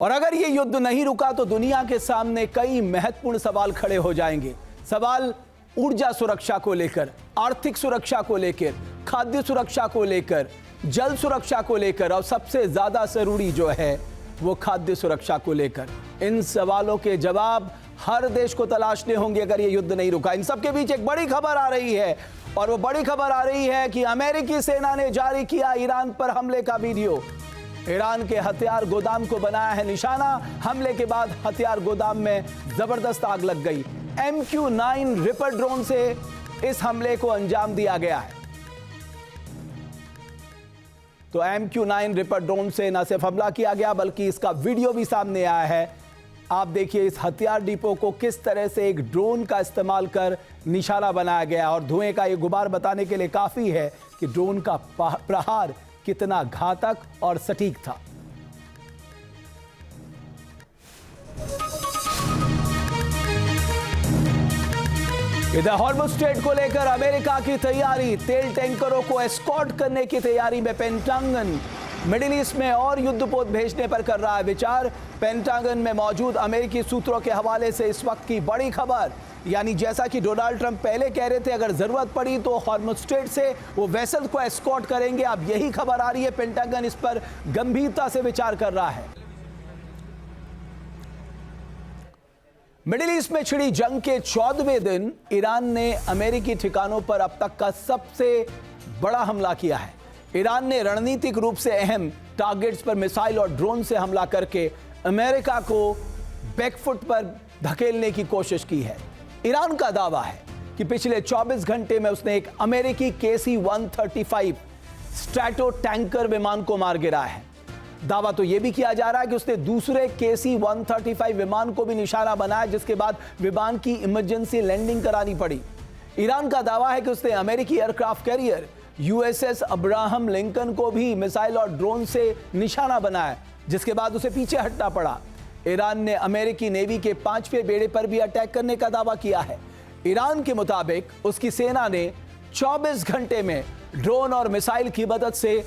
और अगर ये युद्ध नहीं रुका तो दुनिया के सामने कई महत्वपूर्ण सवाल खड़े हो जाएंगे। सवाल ऊर्जा सुरक्षा को लेकर, आर्थिक सुरक्षा को लेकर, खाद्य सुरक्षा को लेकर, जल सुरक्षा को लेकर और सबसे ज्यादा जरूरी जो है वो खाद्य सुरक्षा को लेकर। इन सवालों के जवाब हर देश को तलाशने होंगे अगर ये युद्ध नहीं रुका। इन सबके बीच एक बड़ी खबर आ रही है और वो बड़ी खबर आ रही है कि अमेरिकी सेना ने जारी किया ईरान पर हमले का वीडियो। ईरान के हथियार गोदाम को बनाया है निशाना। हमले के बाद हथियार गोदाम में जबरदस्त आग लग गई। MQ-9 रिपर ड्रोन से इस हमले को अंजाम दिया गया है। तो MQ-9 रिपर ड्रोन से न सिर्फ हमला किया गया बल्कि इसका वीडियो भी सामने आया है। आप देखिए इस हथियार डिपो को किस तरह से एक ड्रोन का इस्तेमाल कर निशाना बनाया गया और धुएं का ये गुबार बताने के लिए काफी है कि ड्रोन का प्रहार कितना घातक और सटीक था। इधर हॉर्मुज़ स्ट्रेट को लेकर अमेरिका की तैयारी, तेल टैंकरों को एस्कॉर्ट करने की तैयारी में पेंटागन मिडिल ईस्ट में और युद्धपोत भेजने पर कर रहा है विचार। पेंटागन में मौजूद अमेरिकी सूत्रों के हवाले से इस वक्त की बड़ी खबर, यानी जैसा कि डोनाल्ड ट्रंप पहले कह रहे थे अगर जरूरत पड़ी तो हॉर्मुज़ स्ट्रेट से वो वेसल को एस्कॉर्ट करेंगे, अब यही खबर आ रही है। पेंटागन इस पर गंभीरता से विचार कर रहा है। मिडिल ईस्ट में छिड़ी जंग के 14वें दिन ईरान ने अमेरिकी ठिकानों पर अब तक का सबसे बड़ा हमला किया है। ईरान ने रणनीतिक रूप से अहम टारगेट्स पर मिसाइल और ड्रोन से हमला करके अमेरिका को बैकफुट पर धकेलने की कोशिश की है। ईरान का दावा है कि पिछले 24 घंटे में उसने एक अमेरिकी KC-135 स्ट्रैटो टैंकर विमान को मार गिराया है। दावा तो यह भी किया जा रहा है कि उसने दूसरे KC-135 विमान को भी निशाना बनाया, जिसके बाद विमान की इमरजेंसी लैंडिंग करानी पड़ी। ईरान का दावा है कि उसने अमेरिकी aircraft carrier USS Abraham Lincoln को भी मिसाइल और ड्रोन से निशाना बनाया, जिसके बाद उसे पीछे हटना पड़ा। ईरान ने अमेरिकी नेवी के 5वें बेड़े पर भी अटैक करने का दावा किया है। ईरान के मुताबिक उसकी सेना ने 24 घंटे में ड्रोन और मिसाइल की मदद से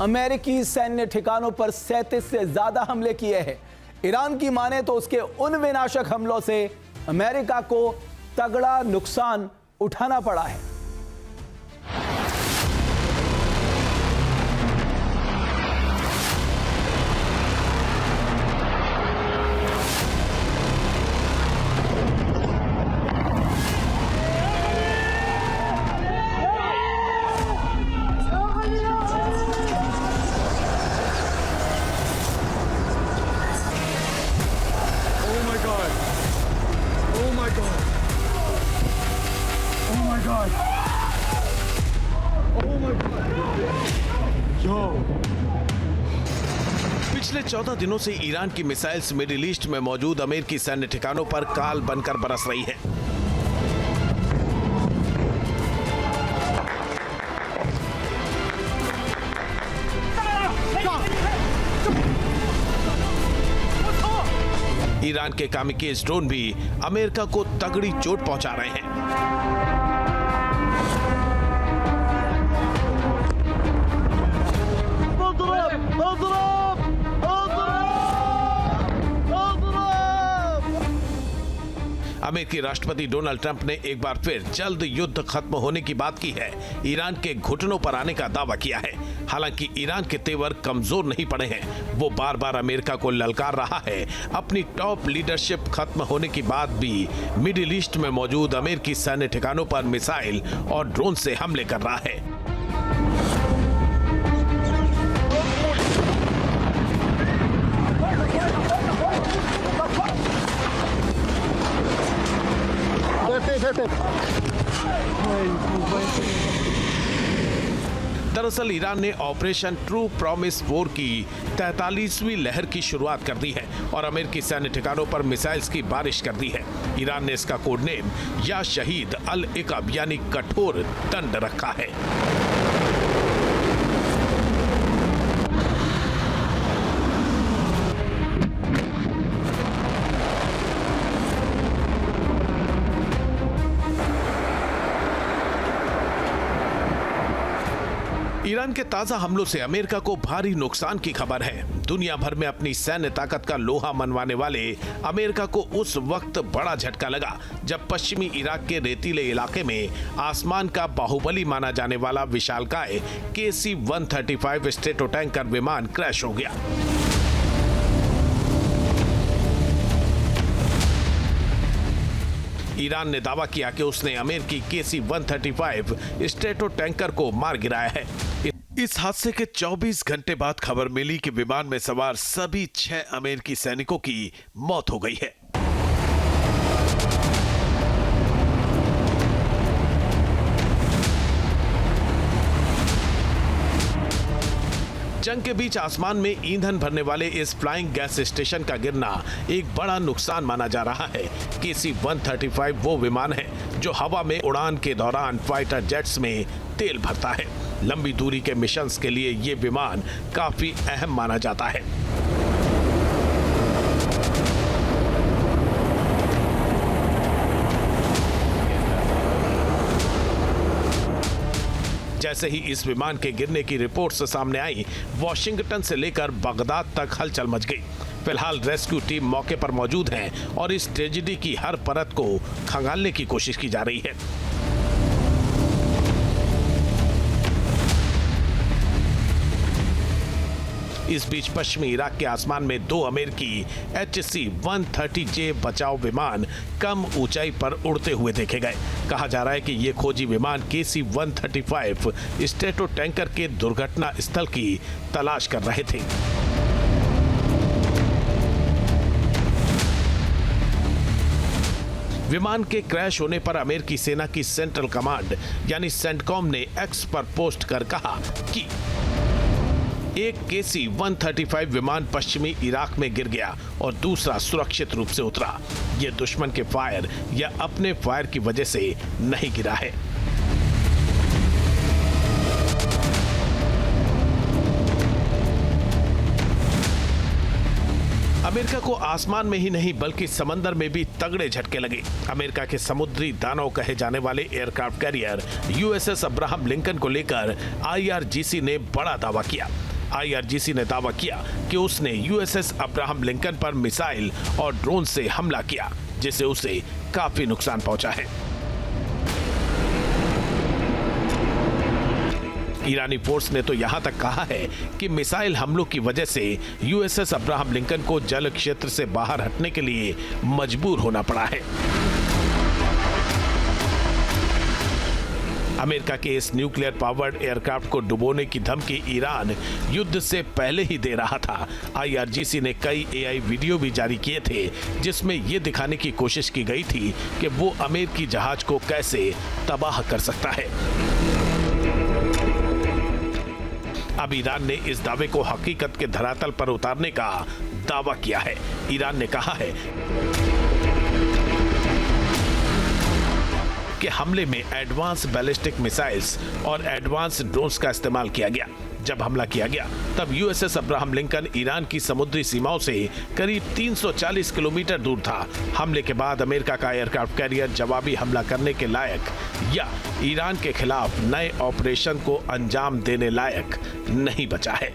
अमेरिकी सैन्य ठिकानों पर 37 से ज्यादा हमले किए हैं। ईरान की माने तो उसके उन विनाशक हमलों से अमेरिका को तगड़ा नुकसान उठाना पड़ा है। पिछले 14 दिनों से ईरान की मिसाइल्स मिडिल ईस्ट में मौजूद अमेरिकी सैन्य ठिकानों पर काल बनकर बरस रही है। ईरान के कामिकेज ड्रोन भी अमेरिका को तगड़ी चोट पहुंचा रहे हैं। अमेरिकी राष्ट्रपति डोनाल्ड ट्रंप ने एक बार फिर जल्द युद्ध खत्म होने की बात की है। ईरान के घुटनों पर आने का दावा किया है। हालांकि ईरान के तेवर कमजोर नहीं पड़े हैं। वो बार बार अमेरिका को ललकार रहा है। अपनी टॉप लीडरशिप खत्म होने के बाद भी मिडिल ईस्ट में मौजूद अमेरिकी सैन्य ठिकानों पर मिसाइल और ड्रोन से हमले कर रहा है। दरअसल ईरान ने ऑपरेशन ट्रू प्रॉमिस 4 की 43वीं लहर की शुरुआत कर दी है और अमेरिकी सैन्य ठिकानों पर मिसाइल्स की बारिश कर दी है। ईरान ने इसका कोड नेम या शहीद अल इकब यानी कठोर दंड रखा है। ईरान के ताजा हमलों से अमेरिका को भारी नुकसान की खबर है। दुनिया भर में अपनी सैन्य ताकत का लोहा मनवाने वाले अमेरिका को उस वक्त बड़ा झटका लगा जब पश्चिमी इराक के रेतीले इलाके में आसमान का बाहुबली माना जाने वाला विशालकाय KC-135 स्ट्रेटो टैंकर विमान क्रैश हो गया। ईरान ने दावा किया कि उसने अमेरिकी KC-135 स्ट्रेटो टैंकर को मार गिराया है। इस हादसे के 24 घंटे बाद खबर मिली कि विमान में सवार सभी 6 अमेरिकी सैनिकों की मौत हो गई है। जंग के बीच आसमान में ईंधन भरने वाले इस फ्लाइंग गैस स्टेशन का गिरना एक बड़ा नुकसान माना जा रहा है। KC-135 वो विमान है जो हवा में उड़ान के दौरान फाइटर जेट्स में तेल भरता है। लंबी दूरी के मिशंस के लिए ये विमान काफी अहम माना जाता है। जैसे ही इस विमान के गिरने की रिपोर्ट्स सामने आई, वॉशिंगटन से लेकर बगदाद तक हलचल मच गई। फिलहाल रेस्क्यू टीम मौके पर मौजूद है और इस ट्रेजेडी की हर परत को खंगालने की कोशिश की जा रही है। इस बीच पश्चिमी इराक के आसमान में 2 अमेरिकी HC-130J बचाव विमान कम ऊंचाई पर उड़ते हुए देखे गए। कहा जा रहा है कि ये खोजी विमान KC-135 स्ट्रेटो टैंकर के दुर्घटना स्थल की तलाश कर रहे थे। विमान के क्रैश होने पर अमेरिकी सेना की सेंट्रल कमांड यानी सेंटकॉम ने एक्स पर पोस्ट कर कहा कि एक KC-135 विमान पश्चिमी इराक में गिर गया और दूसरा सुरक्षित रूप से उतरा। यह दुश्मन के फायर या अपने फायर की वजह से नहीं गिरा है। अमेरिका को आसमान में ही नहीं बल्कि समंदर में भी तगड़े झटके लगे। अमेरिका के समुद्री दानव कहे जाने वाले aircraft carrier USS Abraham Lincoln को लेकर IRGC ने बड़ा दावा किया। IRGC ने दावा किया कि उसने USS अब्राहम लिंकन पर मिसाइल और ड्रोन से हमला किया, जिससे उसे काफी नुकसान पहुंचा है। ईरानी फोर्स ने तो यहां तक कहा है कि मिसाइल हमलों की वजह से USS अब्राहम लिंकन को जल क्षेत्र से बाहर हटने के लिए मजबूर होना पड़ा है। अमेरिका के इस न्यूक्लियर पावर्ड एयरक्राफ्ट को डुबोने की धमकी ईरान युद्ध से पहले ही दे रहा था। IRGC ने कई AI वीडियो भी जारी किए थे जिसमें यह दिखाने की कोशिश की गई थी कि वो अमेरिकी जहाज को कैसे तबाह कर सकता है। अब ईरान ने इस दावे को हकीकत के धरातल पर उतारने का दावा किया है। ईरान ने कहा है कि हमले में एडवांस बैलिस्टिक मिसाइल्स और एडवांस ड्रोन्स का इस्तेमाल किया गया। जब हमला किया गया तब USS अब्राहम लिंकन ईरान की समुद्री सीमाओं से करीब 340 किलोमीटर दूर था। हमले के बाद अमेरिका का एयरक्राफ्ट कैरियर जवाबी हमला करने के लायक या ईरान के खिलाफ नए ऑपरेशन को अंजाम देने लायक नहीं बचा है।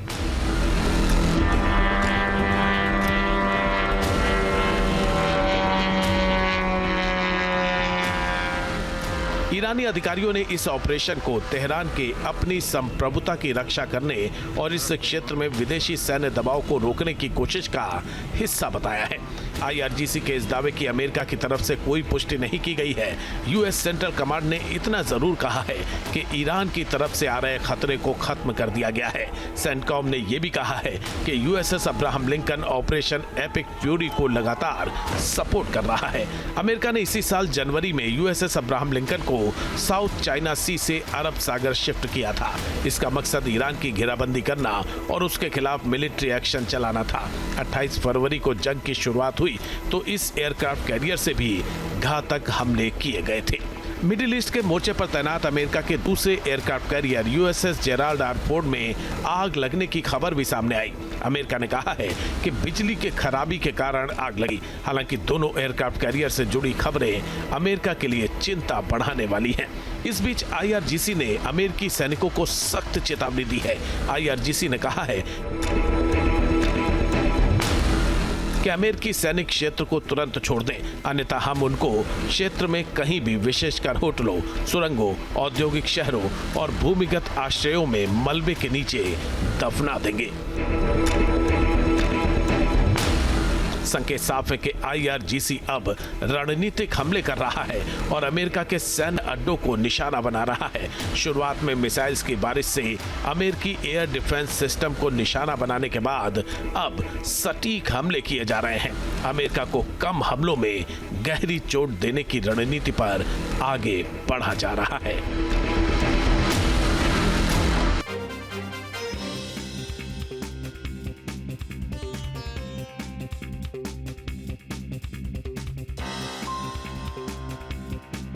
ईरानी अधिकारियों ने इस ऑपरेशन को तेहरान के अपनी संप्रभुता की रक्षा करने और इस क्षेत्र में विदेशी सैन्य दबाव को रोकने की कोशिश का हिस्सा बताया है। IRGC के इस दावे की अमेरिका की तरफ से कोई पुष्टि नहीं की गई है। US सेंट्रल कमांड ने इतना जरूर कहा है कि ईरान की तरफ से आ रहे खतरे को खत्म कर दिया गया है। सेंटकॉम ने यह भी कहा है कि USS Abraham Lincoln operation epic fury को लगातार सपोर्ट कर रहा है। अमेरिका ने इसी साल जनवरी में USS अब्राहम लिंकन को साउथ चाइना सी से अरब सागर शिफ्ट किया था। इसका मकसद ईरान की घेराबंदी करना और उसके खिलाफ मिलिट्री एक्शन चलाना था। 28 फरवरी को जंग की शुरुआत हुई तो इस एयरक्राफ्ट कैरियर से भी घातक हमले किए गए थे। मिडिल ईस्ट के मोर्चे पर तैनात अमेरिका के दूसरे aircraft carrier USS Gerald R Ford में आग लगने की खबर भी सामने आई। अमेरिका ने कहा है कि बिजली के खराबी के कारण आग लगी। हालांकि दोनों एयरक्राफ्ट कैरियर से जुड़ी खबरें अमेरिका के लिए चिंता बढ़ाने वाली हैं। इस बीच आईआरजीसी ने अमेरिकी सैनिकों को सख्त चेतावनी दी है। आईआरजीसी ने कहा है कि अमेरिकी सैनिक क्षेत्र को तुरंत छोड़ दें, अन्यथा हम उनको क्षेत्र में कहीं भी, विशेषकर होटलों, सुरंगों, औद्योगिक शहरों और भूमिगत आश्रयों में मलबे के नीचे दफना देंगे। संकेत साफ है कि आईआरजीसी अब रणनीतिक हमले कर रहा है और अमेरिका के सैन्य अड्डों को निशाना बना रहा है। शुरुआत में मिसाइल्स की बारिश से अमेरिकी एयर डिफेंस सिस्टम को निशाना बनाने के बाद अब सटीक हमले किए जा रहे हैं। अमेरिका को कम हमलों में गहरी चोट देने की रणनीति पर आगे बढ़ा जा रहा है।